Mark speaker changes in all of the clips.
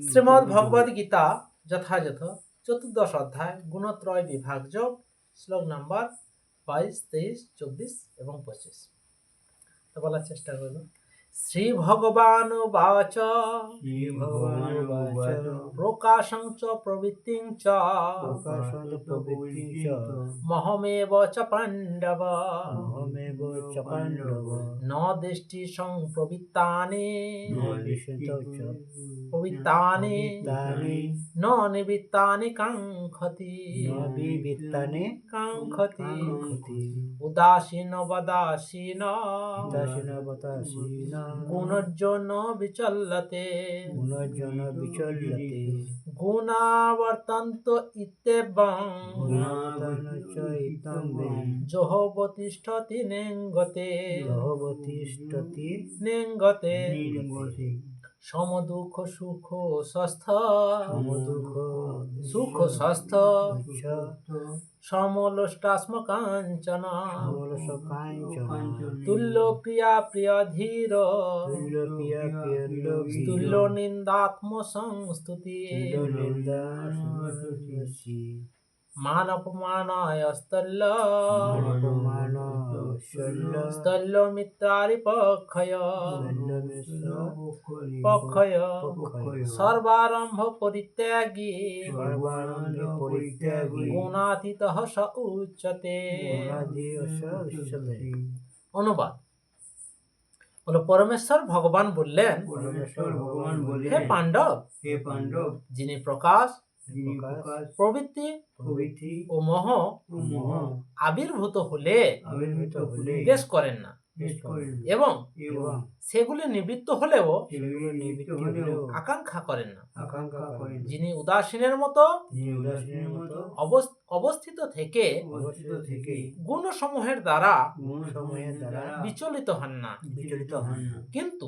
Speaker 1: শ্রীমদ্ ভগবদ গীতা যথাযথ 14 অধ্যায় গুণত্রয় বিভাগ যোগ শ্লোক নাম্বার 22, 23, 24 এবং 25 তো বলার চেষ্টা করব। শ্রী ভগবান বাচ প্রকাশং চ প্রবৃত্তিং চ মহমেব চ পাণ্ডব ন দৃষ্টি সংপ্রবৃত্তানি ন নিবৃত্তানি কাঙ্ক্ষতি উদাসীন বদাসীন গুণজ্জন বিচল্যতে গুণাবর্তন্ত ইত্যেবং জহবতিষ্ঠতি নেঙ্গতে সমদুঃখ সুখ স্বাস্থ সমলোষ্টাস্মকাঞ্চন তুল্য প্রিয়া প্রিয় ধীর তুল্য নিন্দাত্ম সংস্তুতি মান অপমানায় স্থল্য মিত্রারি পক্ষয় সর্বারম্ভ পরিত্যাগী গুণাতীতঃ স উচ্যতে। অনুবাদ বলো, পরমেশ্বর ভগবান বললেন, হে পাণ্ডব, যিনি প্রকাশ প্রবৃত্তি ও মোহ আবির্ভূত হলে দেশ করেন না এবং সেগুলি নিবৃত্ত হলেও আকাঙ্ক্ষা করেন না, যিনি উদাসীনের মতো অবস্থিত থেকে গুণসমূহের দ্বারা বিচলিত হন না, কিন্তু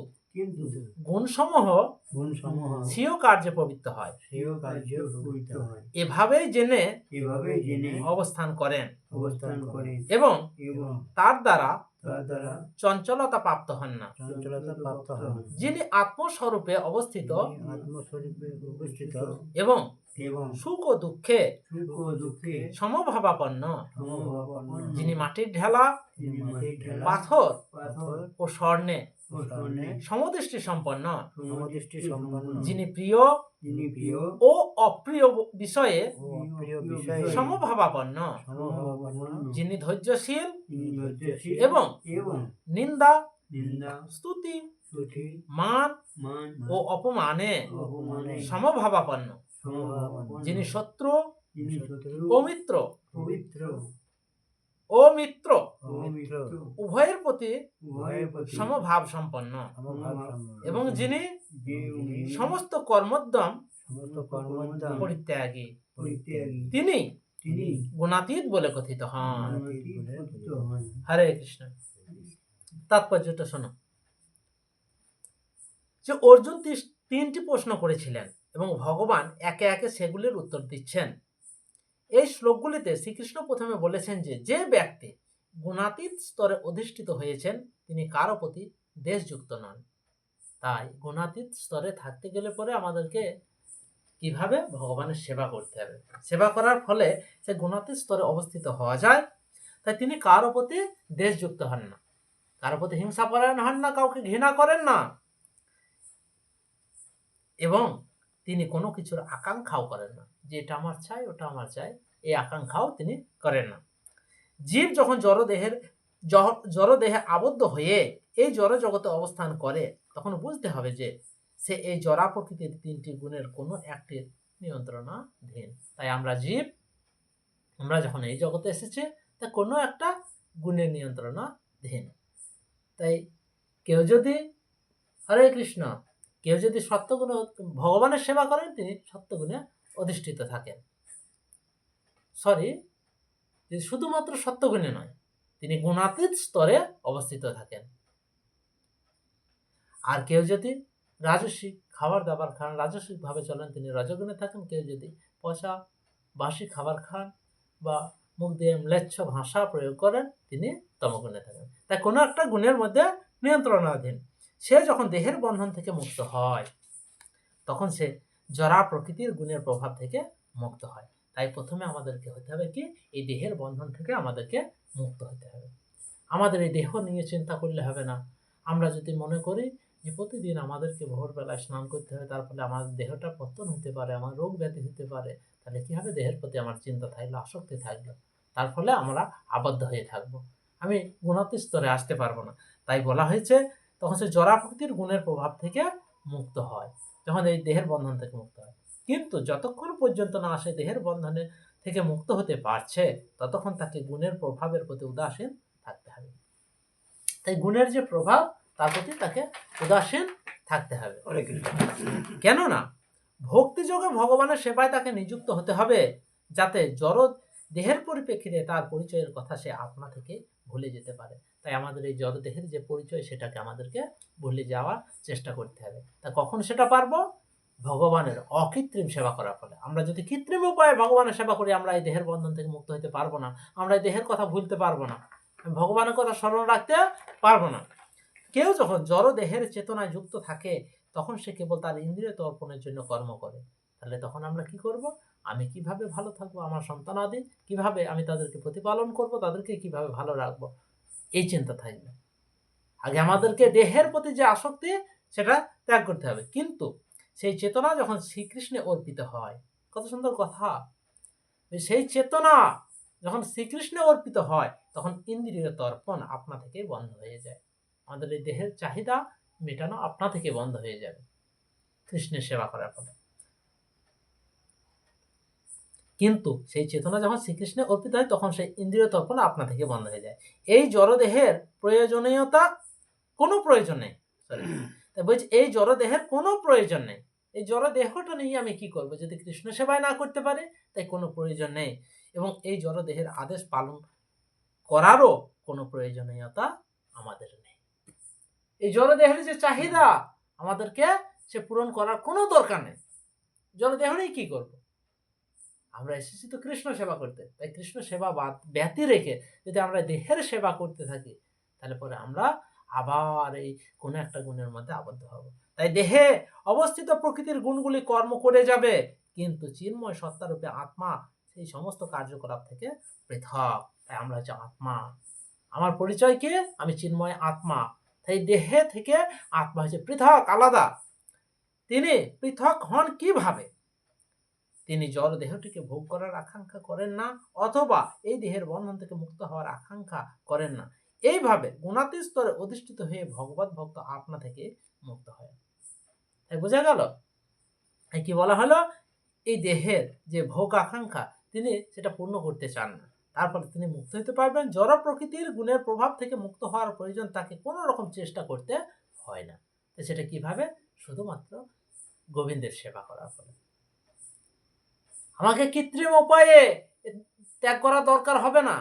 Speaker 1: গুণসমূহ স্বীয় কার্যে প্রবৃত্ত হয়, এভাবেই জেনে অবস্থান করেন এবং তার দ্বারা চঞ্চলতা প্রাপ্ত হন না। যিনি আত্মস্বরূপে অবস্থিত এবং সুখ ও দুঃখে সমভাবাপন্ন, যিনি মাটির ঢেলা পাথর ও স্বর্ণে সমদৃষ্টি সম্পন্ন, যিনি প্রিয় ও অপ্রিয় বিষয়ে সমভাবাপন্ন, যিনি ধৈর্যশীল এবং নিন্দা স্তুতি মান ও অপমানে সমভাবাপন্ন, যিনি শত্রু ও মিত্র উভয়ের প্রতি সমভাব সম্পন্ন এবং যিনি সমস্ত কর্মোদ্যম পরিত্যাগী, তিনি গুণাতীত বলে কথিত হন। হরে কৃষ্ণ। তাৎপর্যটা শোনো, যে অর্জুন 3টি প্রশ্ন করেছিলেন এবং ভগবান একে একে সেগুলির উত্তর দিচ্ছেন। এই শ্লোকগুলিতে শ্রীকৃষ্ণ প্রথমে বলেছেন যে ব্যক্তি গুণাতীত স্তরে অধিষ্ঠিত হয়েছেন তিনি কারো প্রতি দেশযুক্ত নন। তাই গুণাতীত স্তরে থাকতে গেলে পরে আমাদেরকে কিভাবে ভগবানের সেবা করতে হবে, সেবা করার ফলে সে গুণাতীত স্তরে অবস্থিত হওয়া যায়। তাই তিনি কারো প্রতি দেশযুক্ত হন না, কারো প্রতি হিংসাপরায়ণ হন না, কাউকে ঘৃণা করেন না এবং তিনি কোনো কিছুর আকাঙ্ক্ষাও করেন না, যে এটা আমার চাই ওটা আমার চাই, এই আকাঙ্ক্ষাও তিনি করেন না। জীব যখন জড়দেহে আবদ্ধ হয়ে এই জড় জগতে অবস্থান করে তখন বুঝতে হবে যে সে এই জড়া প্রকৃতির 3টি গুণের কোনো একটির নিয়ন্ত্রণাধীন। তাই আমরা জীব, আমরা যখন এই জগতে এসেছি তা কোনো একটা গুণের নিয়ন্ত্রণাধীন। তাই কেউ যদি হরে কৃষ্ণ কেউ যদি সত্যগুণে ভগবানের সেবা করেন তিনি সত্যগুণে অধিষ্ঠিত থাকেন। শুধুমাত্র সত্যগুণে নয়, তিনি গুণাতীত স্তরে অবস্থিত থাকেন। আর কেউ যদি রাজসিক খাবার দাবার খান, রাজসিক ভাবে চলেন, তিনি রজগুণে থাকেন। কেউ যদি পচা বাসি খাবার খান বা মুখ দিয়ে ম্লেচ্ছ ভাষা প্রয়োগ করেন তিনি তমগুণে থাকেন। তাই কোনো একটা গুণের মধ্যে নিয়ন্ত্রণাধীন। সে যখন দেহের বন্ধন থেকে মুক্ত হয় তখন সে জরা প্রকৃতির গুণের প্রভাব থেকে মুক্ত হয়। তাই প্রথমে আমাদেরকে হতে হবে কি, এই দেহের বন্ধন থেকে আমাদেরকে মুক্ত হতে হবে। আমাদের এই দেহ নিয়ে চিন্তা করলে হবে না। আমরা যদি মনে করি যে প্রতিদিন আমাদেরকে ভোরবেলায় স্নান করতে হবে, তার ফলে আমার দেহটা পতন হতে পারে, আমার রোগ ব্যাধি হতে পারে, তাহলে কি হবে? দেহের প্রতি আমার চিন্তা থাকলো, আসক্তি থাকলো, তার ফলে আমরা আবদ্ধ হয়ে থাকবো, আমি গুণাতীত স্তরে আসতে পারবো না। তাই বলা হয়েছে তখন সে জরা প্রকৃতির গুণের প্রভাব থেকে মুক্ত হয়, যখন এই দেহের বন্ধন থেকে মুক্ত হয়। কিন্তু যতক্ষণ পর্যন্ত না সে দেহের বন্ধনে থেকে মুক্ত হতে পারছে, ততক্ষণ তাকে গুণের প্রভাবের প্রতি উদাসীন থাকতে হবে। তাই গুণের যে প্রভাব, তার প্রতি তাকে উদাসীন থাকতে হবে। কেননা ভক্তিযোগে ভগবানের সেবায় তাকে নিযুক্ত হতে হবে, যাতে জড় দেহের পরিপ্রেক্ষিতে তার পরিচয়ের কথা সে আপনা থেকে ভুলে যেতে পারে। তাই আমাদের এই জড় দেহের যে পরিচয়, সেটাকে আমাদেরকে ভুলে যাওয়ার চেষ্টা করতে হবে। তা কখন সেটা পারবো? ভগবানের অকৃত্রিম সেবা করার ফলে। আমরা যদি কৃত্রিম উপায়ে ভগবানের সেবা করি, আমরা এই দেহের বন্ধন থেকে মুক্ত হতে পারবো না, আমরা এই দেহের কথা ভুলতে পারবো না, ভগবানের কথা স্মরণ রাখতে পারবো না। কেউ যখন জড় দেহের চেতনায় যুক্ত থাকে, তখন সে কেবল তার ইন্দ্রিয় তর্পণের জন্য কর্ম করে। তাহলে তখন আমরা কি করব? আমি কিভাবে ভালো থাকবো, আমার সন্তানাদি কিভাবে আমি তাদেরকে প্রতিপালন করব, তাদেরকে কিভাবে ভালো রাখবো, এই চিন্তা থাকবে। আগে আমাদেরকে দেহের প্রতি যে আসক্তি, সেটা ত্যাগ করতে হবে। কিন্তু সেই চেতনা যখন শ্রীকৃষ্ণে অর্পিত হয়, কত সুন্দর কথা, সেই চেতনা যখন শ্রীকৃষ্ণে অর্পিত হয়, তখন ইন্দ্রিয় তর্পণ আপনা থেকেই বন্ধ হয়ে যায়। আমাদের এই দেহের চাহিদা মেটানো আপনা থেকে বন্ধ হয়ে যাবে কৃষ্ণের সেবা করার ফলে। কিন্তু সেই চেতনা যখন শ্রীকৃষ্ণে অর্পিত হয়, তখন সেই ইন্দ্রিয় তর্পণ আপনা থেকে বন্ধ হয়ে যায়। এই জড়দেহের প্রয়োজনীয়তা কোনো প্রয়োজন নেই। তাই বলছি, এই জড়দেহের কোনো প্রয়োজন নেই। এই জড় দেহটা নিয়ে আমি কি করব যদি কৃষ্ণ সেবায় না করতে পারে? তাই কোনো প্রয়োজন নেই। এবং এই জড় দেহের আদেশ পালন করারও কোনো প্রয়োজনীয়তা আমাদের নেই। এই জড় দেহের যে চাহিদা আমাদেরকে সে পূরণ করার কোনো দরকার নেই। জড় দেহ নিয়ে কি করব? আমরা এসেছি তো কৃষ্ণ সেবা করতে। তাই কৃষ্ণ সেবা ব্যতি রেখে যদি আমরা দেহের সেবা করতে থাকি, তাহলে পরে আমরা আবার এই কোনো একটা গুণের মধ্যে আবদ্ধ হব। তাই দেহে অবস্থিত প্রকৃতির গুণগুলি কর্ম করে যাবে, কিন্তু চিন্ময় সত্তারূপে আত্মা সেই সমস্ত কার্যকলাপ থেকে পৃথক। তাই আমরা হচ্ছে আত্মা। আমার পরিচয় কি? আমি চিন্ময় আত্মা। তাই দেহে থেকে আত্মা হচ্ছে পৃথক, আলাদা। তিনি পৃথক হন কিভাবে? তিনি জড় দেহটিকে ভোগ করার আকাঙ্ক্ষা করেন না, অথবা এই দেহের বন্ধন থেকে মুক্ত হওয়ার আকাঙ্ক্ষা করেন না। এইভাবে গুণাতীত স্তরে অধিষ্ঠিত হয়ে ভগবত ভক্ত আপনা থেকে মুক্ত হয়। তাই বোঝা গেল কি বলা হলো? এই দেহের যে ভোগ আকাঙ্ক্ষা, তিনি সেটা পূর্ণ করতে চান না, তারপরে তিনি মুক্ত হতে পারবেন। জড় প্রকৃতির গুণের প্রভাব থেকে মুক্ত হওয়ার প্রয়োজন তাকে কোনো রকম চেষ্টা করতে হয় না। তো সেটা কিভাবে? শুধুমাত্র গোবিন্দের সেবা করার ফলে। আমাকে কৃত্রিম উপায়ে ত্যাগ করা দরকার হবে না।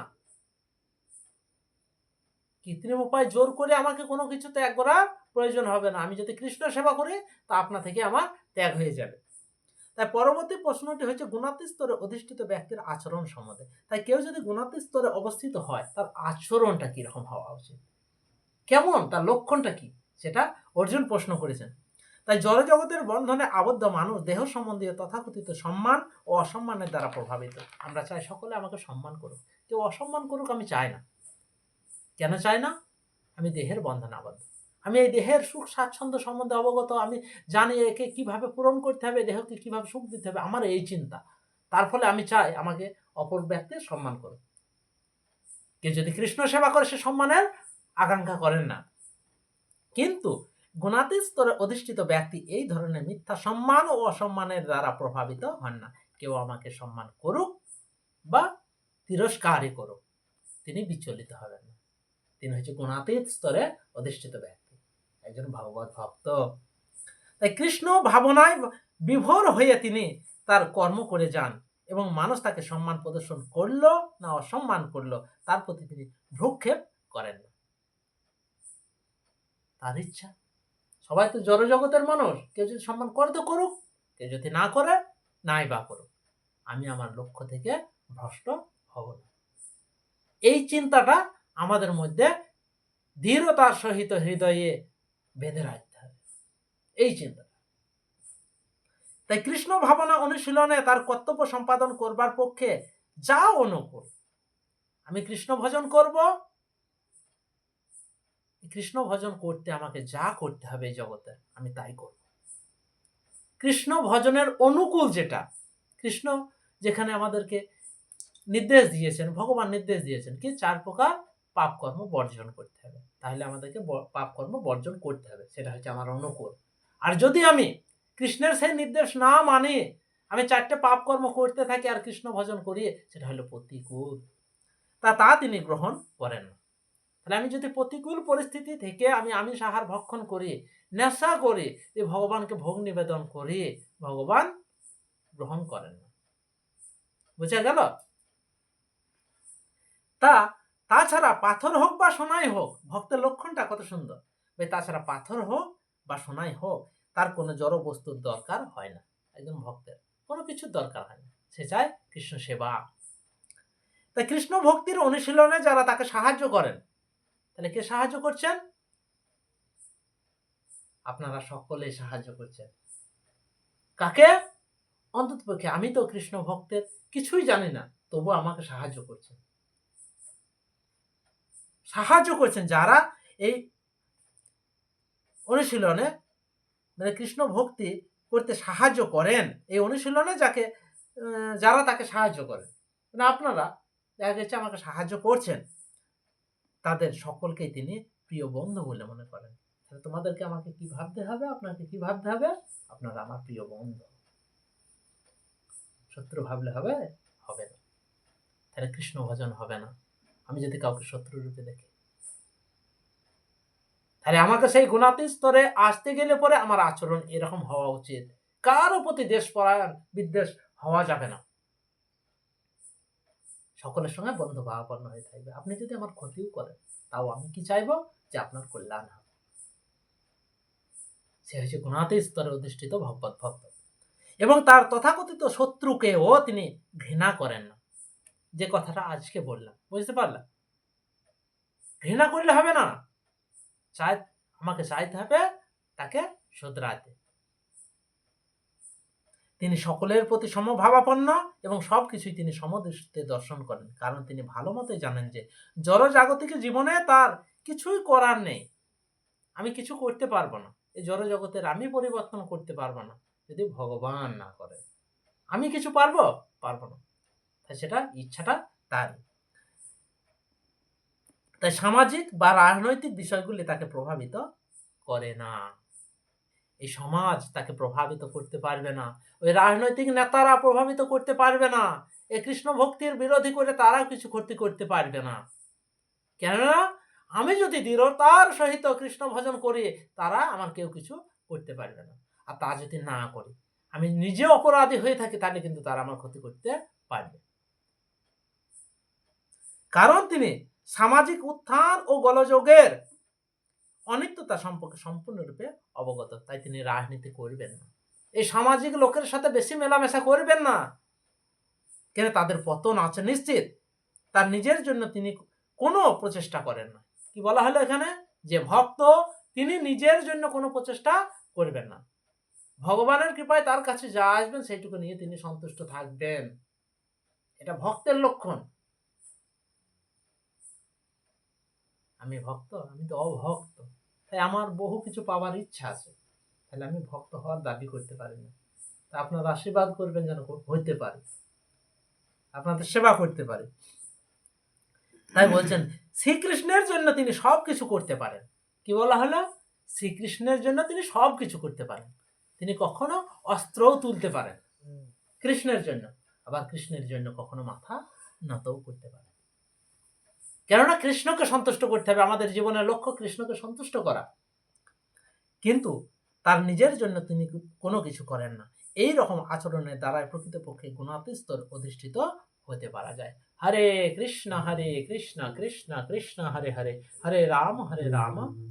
Speaker 1: কৃত্রিম উপায় জোর করে আমাকে কোনো কিছু ত্যাগ করার প্রয়োজন হবে না। আমি যদি কৃষ্ণ সেবা করি, তা আপনা থেকে আমার ত্যাগ হয়ে যাবে। তাই পরবর্তী প্রশ্নটি হচ্ছে গুণাতীত স্তরে অধিষ্ঠিত ব্যক্তির আচরণ সম্বন্ধে। তাই কেউ যদি গুণাতীত স্তরে অবস্থিত হয়, তার আচরণটা কিরকম হওয়া উচিত, কেমন, তার লক্ষণটা কি, সেটা অর্জুন প্রশ্ন করেছেন। তাই জড়জগতের বন্ধনে আবদ্ধ মানুষ দেহ সম্বন্ধীয় তথাকথিত সম্মান ও অসম্মানের দ্বারা প্রভাবিত। আমরা চাই সকলে আমাকে সম্মান করুক, কেউ অসম্মান করুক আমি চাই না। কেন চাই না? আমি দেহের বন্ধনে আবদ্ধ, আমি এই দেহের সুখ স্বাচ্ছন্দ্য সম্বন্ধে অবগত, আমি জানি একে কিভাবে পূরণ করতে হবে, দেহকে কিভাবে সুখ দিতে হবে, আমার এই চিন্তা। তার ফলে আমি চাই আমাকে অপর ব্যক্তির সম্মান করুক। কেউ যদি কৃষ্ণ সেবা করে, সে সম্মানের আকাঙ্ক্ষা করেন না। কিন্তু গুণাতীত স্তরে অধিষ্ঠিত ব্যক্তি এই ধরনের মিথ্যা সম্মান ও অসম্মানের দ্বারা প্রভাবিত হন না। কেউ আমাকে সম্মান করুক বা তিরস্কারই করুক, তিনি বিচলিত হবেন না। তিনি হচ্ছে গুণাতীত স্তরে অধিষ্ঠিত ব্যক্তি, একজন ভগবত ভক্ত। তাই কৃষ্ণ ভাবনায় বিভোর হয়ে তিনি তার কর্ম করে যান, এবং মানুষ তাকে সম্মান প্রদর্শন করলো না অসম্মান করলো, তার প্রতি তিনি ভ্রুক্ষেপ করেন না। তার ইচ্ছা। সবাই তো জড়জগতের মানুষ, কেউ যদি সম্মান করে তো করুক, কেউ যদি না করে নাই বা করুক, আমি আমার লক্ষ্য থেকে ভ্রষ্ট হব না। এই চিন্তাটা আমাদের মধ্যে দৃঢ়তার সহিত হৃদয়ে বেঁধে রাখতে হবে, এই চিন্তাটা। তাই কৃষ্ণ ভাবনা অনুশীলনে তার কর্তব্য সম্পাদন করবার পক্ষে যা অনুকূল, আমি কৃষ্ণ ভজন করব, কৃষ্ণ ভজন করতে আমাকে যা করতে হবে এই জগতে আমি তাই করব। কৃষ্ণ ভজনের অনুকূল যেটা, কৃষ্ণ যেখানে আমাদেরকে নির্দেশ দিয়েছেন, ভগবান নির্দেশ দিয়েছেন কি 4 প্রকার পাপ কর্ম বর্জন করতে হবে, তাহলে আমাদেরকে পাপ কর্ম বর্জন করতে হবে, সেটা হচ্ছে আমার অনুকূল। আর যদি আমি কৃষ্ণের সেই নির্দেশ না মানি, আমি 4টে পাপ কর্ম করতে থাকি আর কৃষ্ণ ভজন করি, সেটা হলো প্রতিকূল, তা তিনি গ্রহণ করেন না। তাহলে আমি যদি প্রতিকূল পরিস্থিতি থেকে আমি আমিষ আহার ভক্ষণ করি, নেশা করি, ভগবানকে ভোগ নিবেদন করি, ভগবান গ্রহণ করেন না। বুঝা গেল? তাছাড়া পাথর হোক বা সোনাই হোক, ভক্তের লক্ষণটা কত সুন্দর। তাছাড়া পাথর হোক বা সোনাই হোক, তার কোনো জড় বস্তুর দরকার হয় না। একজন ভক্তের কোনো কিছুর দরকার হয় না, সে চায় কৃষ্ণ সেবা। তাই কৃষ্ণ ভক্তির অনুশীলনে যারা তাকে সাহায্য করেন, তাহলে কে সাহায্য করছেন? আপনারা সকলেই সাহায্য করছেন। কাকে? অন্ততপক্ষে আমি তো কৃষ্ণ ভক্তের কিছুই জানি না, তবু আমাকে সাহায্য করছেন। সাহায্য করছেন যারা এই অনুশীলনে, মানে কৃষ্ণ ভক্তি করতে সাহায্য করেন, এই অনুশীলনে যারা তাকে সাহায্য করেন, মানে আপনারা দেখা গেছে আমাকে সাহায্য করছেন, তাদের সকলকেই তিনি প্রিয় বন্ধু বলে মনে করেন। তাহলে তোমাদেরকে আমাকে কি ভাবতে হবে? আপনাকে কি ভাবতে হবে? আপনারা আমার প্রিয় বন্ধু। শত্রু ভাবলে হবে? হবে না। তাহলে কৃষ্ণ ভজন হবে না আমি যদি কাউকে শত্রু রূপে দেখি। তাহলে আমাকে সেই গুণাতীত স্তরে আসতে গেলে পরে আমার আচরণ এরকম হওয়া উচিত। কারো প্রতি দেশপরায়ণ বিদ্বেষ হওয়া যাবে না, সকলের সঙ্গে বন্ধু ভাবাপন্ন হয়ে থাকবে। আপনি যদি আমার ক্ষতিও করেন, তাও আমি কি চাইবো? যে আপনার কল্যাণ হবে। সে হচ্ছে গুণাতীত স্তরে অধিষ্ঠিত ভগবত ভক্ত, এবং তার তথাকথিত শত্রুকেও তিনি ঘৃণা করেন না। যে কথাটা আজকে বললাম, বুঝতে পারলাম? ঘৃণা করলে হবে না, আমাকে চাইতে হবে তাকে শোধরাতে। তিনি সকলের প্রতি সমভাবাপন্ন এবং সবকিছুই তিনি সমদৃষ্টিতে দর্শন করেন, কারণ তিনি ভালো মতোই জানেন যে জড়জাগতিক জীবনে তার কিছুই করার নেই। আমি কিছু করতে পারবো না, এই জড়জগতের আমি পরিবর্তন করতে পারবো না যদি ভগবান না করে। আমি কিছু পারবো না, তাই সেটা ইচ্ছাটা তার। তাই সামাজিক বা রাজনৈতিক বিষয়গুলি তাকে প্রভাবিত করে না। এই সমাজ তাকে প্রভাবিত করতে পারবে না, ওই রাজনৈতিক নেতারা প্রভাবিত করতে পারবে না, এই কৃষ্ণ ভক্তির বিরোধী করে তারাও কিছু ক্ষতি করতে পারবে না। কেননা আমি যদি দৃঢ়তার সহিত কৃষ্ণ ভজন করি, তারা আমার কেউ কিছু করতে পারবে না। আর তা যদি না করি, আমি নিজে অপরাধী হয়ে থাকি, তাহলে কিন্তু তারা আমার ক্ষতি করতে পারবে। কারণ তিনি সামাজিক উত্থান ও গোলযোগের অনিত্যতা সম্পর্কে সম্পূর্ণরূপে অবগত, তাই তিনি রাজনীতি করবেন না, এই সামাজিক লোকের সাথে বেশি মেলামেশা করবেন না, কেন তাদের পতন আছে নিশ্চিত। তার নিজের জন্য তিনি কোনো প্রচেষ্টা করেন না। কি বলা হলো এখানে? যে ভক্ত তিনি নিজের জন্য কোনো প্রচেষ্টা করবেন না, ভগবানের কৃপায় তার কাছে যা আসবেন সেইটুকু নিয়ে তিনি সন্তুষ্ট থাকবেন। এটা ভক্তের লক্ষণ। আমি ভক্ত, আমি তো অভক্ত, তাই আমার বহু কিছু পাওয়ার ইচ্ছা আছে, তাহলে আমি ভক্ত হওয়ার দাবি করতে পারি না। তা আপনারা আশীর্বাদ করবেন যেন হইতে পারে, আপনাদের সেবা করতে পারে। তাই বলছেন শ্রীকৃষ্ণের জন্য তিনি সবকিছু করতে পারেন। কি বলা হলো? শ্রীকৃষ্ণের জন্য তিনি সবকিছু করতে পারেন। তিনি কখনো অস্ত্রও তুলতে পারেন কৃষ্ণের জন্য, আবার কৃষ্ণের জন্য কখনো মাথা নতও করতে পারেন। কেননা কৃষ্ণকে সন্তুষ্ট করতে হবে, আমাদের জীবনের লক্ষ্য কৃষ্ণকে সন্তুষ্ট করা। কিন্তু তার নিজের জন্য তিনি কোনো কিছু করেন না। এই রকম আচরণের দ্বারা প্রকৃতপক্ষে গুণাতীত স্তর অধিষ্ঠিত হতে পারা যায়। হরে কৃষ্ণ কৃষ্ণ কৃষ্ণ হরে হরে, হরে রাম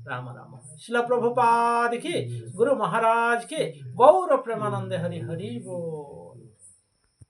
Speaker 1: রাম রাম হরে। শিলা প্রভুপাদ কি, গুরু মহারাজ কি, গৌর প্রেমানন্দে হরি হরি বল।